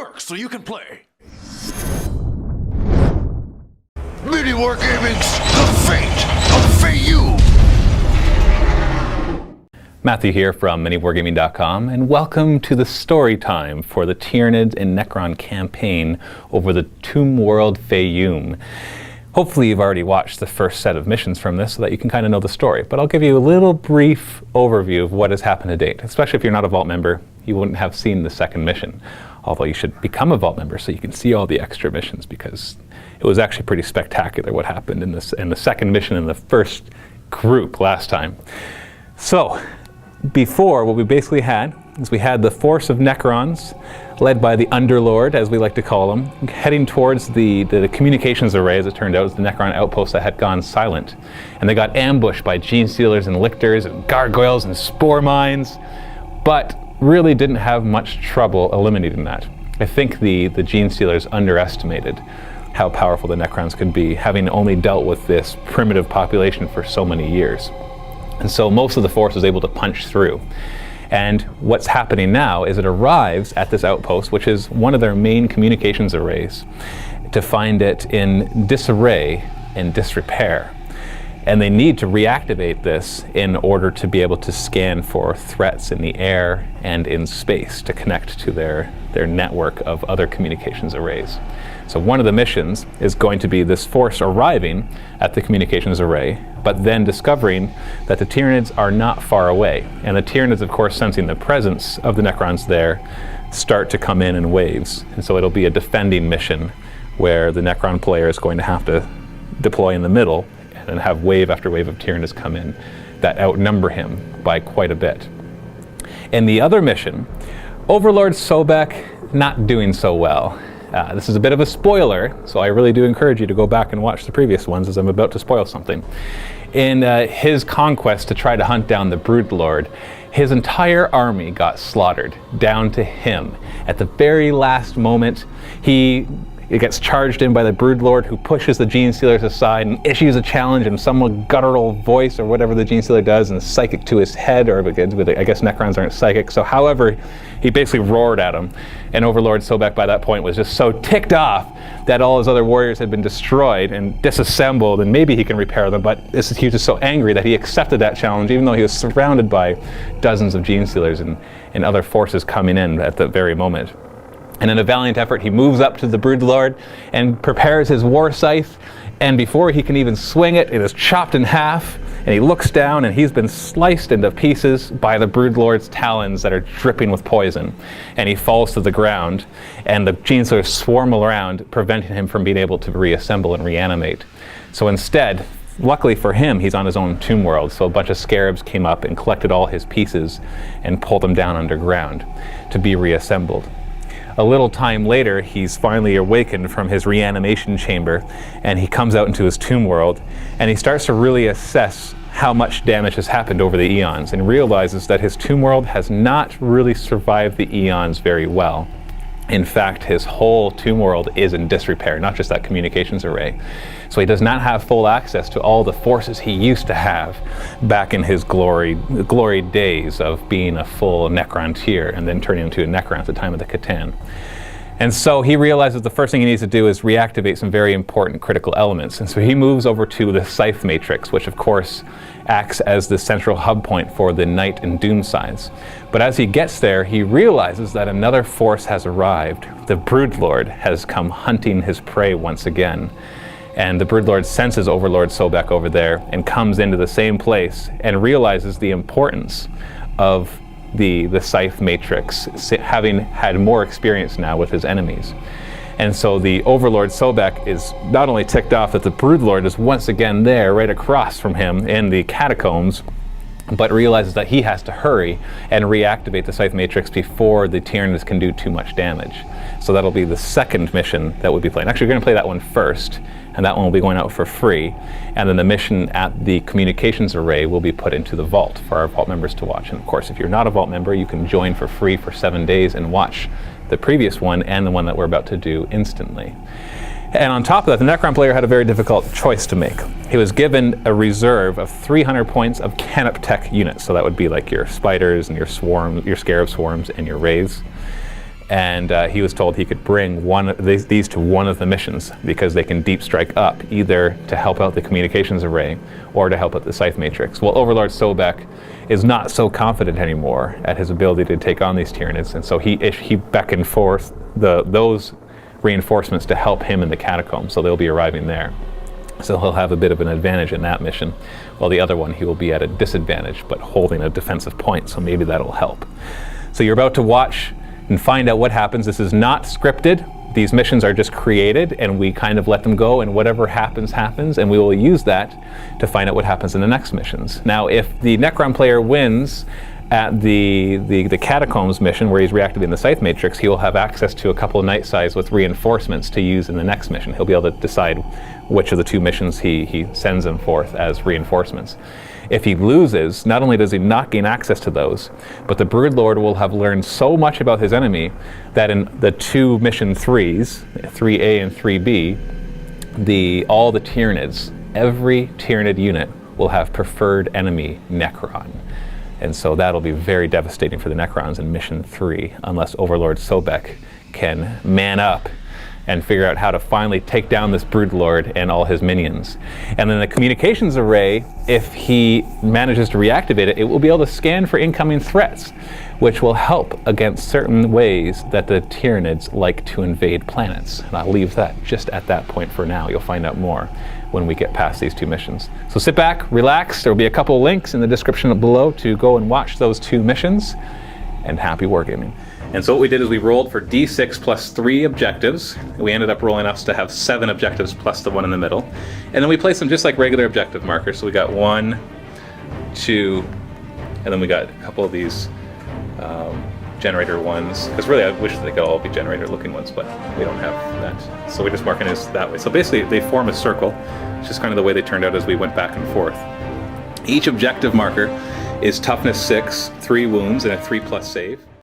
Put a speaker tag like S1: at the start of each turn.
S1: work so you can play. MiniWarGaming's The Fate of Fayoom.
S2: Matthew here from MiniWarGaming.com, and welcome to the story time for the Tyranid and Necron campaign over the Tomb World Fayoom. Hopefully you've already watched the first set of missions from this so that you can kind of know the story, but I'll give you a little brief overview of what has happened to date. Especially if you're not a Vault member, you wouldn't have seen the second mission, although you should become a Vault member so you can see all the extra missions, because it was actually pretty spectacular what happened in the second mission in the first group last time. So, before, what we basically had is we had the force of Necrons, led by the Underlord, as we like to call them, heading towards the communications array, as it turned out. It was the Necron outpost that had gone silent. And they got ambushed by gene stealers and lictors and gargoyles and spore mines, but really didn't have much trouble eliminating that. I think the gene stealers underestimated how powerful the Necrons could be, having only dealt with this primitive population for so many years. And so most of the force was able to punch through. And what's happening now is it arrives at this outpost, which is one of their main communications arrays, to find it in disarray and disrepair. And they need to reactivate this in order to be able to scan for threats in the air and in space to connect to their network of other communications arrays. So one of the missions is going to be this force arriving at the communications array, but then discovering that the Tyranids are not far away. And the Tyranids, of course, sensing the presence of the Necrons there, start to come in waves. And so it'll be a defending mission where the Necron player is going to have to deploy in the middle and have wave after wave of Tyranids come in that outnumber him by quite a bit. In the other mission, Overlord Sobek not doing so well. This is a bit of a spoiler, so I really do encourage you to go back and watch the previous ones, as I'm about to spoil something. In his conquest to try to hunt down the Broodlord, his entire army got slaughtered, down to him. At the very last moment, it gets charged in by the Broodlord, who pushes the Gene Stealers aside and issues a challenge in some guttural voice or whatever the Gene Stealer does, and psychic to his head, or I guess Necrons aren't psychic. So however, he basically roared at him. And Overlord Sobek by that point was just so ticked off that all his other warriors had been destroyed and disassembled, and maybe he can repair them, but he was just so angry that he accepted that challenge, even though he was surrounded by dozens of Gene Stealers and other forces coming in at that very moment. And in a valiant effort, he moves up to the Broodlord and prepares his war scythe, and before he can even swing it, it is chopped in half, and he looks down and he's been sliced into pieces by the Broodlord's talons that are dripping with poison. And he falls to the ground, and the Gene Stealers swarm around, preventing him from being able to reassemble and reanimate. So instead, luckily for him, he's on his own tomb world, so a bunch of scarabs came up and collected all his pieces and pulled them down underground to be reassembled. A little time later, he's finally awakened from his reanimation chamber, and he comes out into his tomb world, and he starts to really assess how much damage has happened over the eons, and realizes that his tomb world has not really survived the eons very well. In fact, his whole tomb world is in disrepair, not just that communications array. So he does not have full access to all the forces he used to have back in his glory days of being a full Necron tier and then turning into a Necron at the time of the Catan. And so he realizes the first thing he needs to do is reactivate some very important critical elements. And so he moves over to the Scythe Matrix, which of course acts as the central hub point for the Night and Doom sides. But as he gets there, he realizes that another force has arrived. The Broodlord has come hunting his prey once again. And the Broodlord senses Overlord Sobek over there and comes into the same place and realizes the importance of the Scythe Matrix, having had more experience now with his enemies. And so the Overlord Sobek is not only ticked off that the Broodlord is once again there right across from him in the catacombs, but realizes that he has to hurry and reactivate the Scythe Matrix before the Tyranids can do too much damage. So that'll be the second mission that we'll be playing. Actually, we're going to play that one first, and that one will be going out for free. And then the mission at the communications array will be put into the vault for our vault members to watch. And of course, if you're not a vault member, you can join for free for 7 days and watch the previous one and the one that we're about to do instantly. And on top of that, the Necron player had a very difficult choice to make. He was given a reserve of 300 points of Canop Tech units. So that would be like your spiders and your swarms, your scarab swarms and your wraiths. And he was told he could bring these to one of the missions because they can deep strike up, either to help out the communications array or to help out the scythe matrix. Well, Overlord Sobek is not so confident anymore at his ability to take on these Tyranids, and so he beckoned forth those reinforcements to help him in the catacombs, so they'll be arriving there. So he'll have a bit of an advantage in that mission, while the other one he will be at a disadvantage, but holding a defensive point, so maybe that'll help. So you're about to watch and find out what happens. This is not scripted. These missions are just created, and we kind of let them go, and whatever happens, happens, and we will use that to find out what happens in the next missions. Now, if the Necron player wins at the Catacombs mission, where he's reactivating the Scythe Matrix, he will have access to a couple of Night Sides with reinforcements to use in the next mission. He'll be able to decide which of the two missions he sends them forth as reinforcements. If he loses, not only does he not gain access to those, but the Broodlord will have learned so much about his enemy that in the two mission 3s, 3A and 3B, all the Tyranids, every Tyranid unit will have preferred enemy Necron. And so that'll be very devastating for the Necrons in mission 3, unless Overlord Sobek can man up and figure out how to finally take down this Broodlord and all his minions. And then the communications array, if he manages to reactivate it, it will be able to scan for incoming threats, which will help against certain ways that the Tyranids like to invade planets. And I'll leave that just at that point for now. You'll find out more when we get past these two missions. So sit back, relax. There will be a couple of links in the description below to go and watch those two missions, and happy wargaming. And so what we did is we rolled for D6 plus 3 objectives. We ended up rolling us to have 7 objectives plus the one in the middle. And then we placed them just like regular objective markers. So we got 1, 2, and then we got a couple of these generator ones. Because really I wish they could all be generator looking ones, but we don't have that. So we're just marking it that way. So basically they form a circle. It's just kind of the way they turned out as we went back and forth. Each objective marker is toughness 6, 3 wounds, and a 3+ save.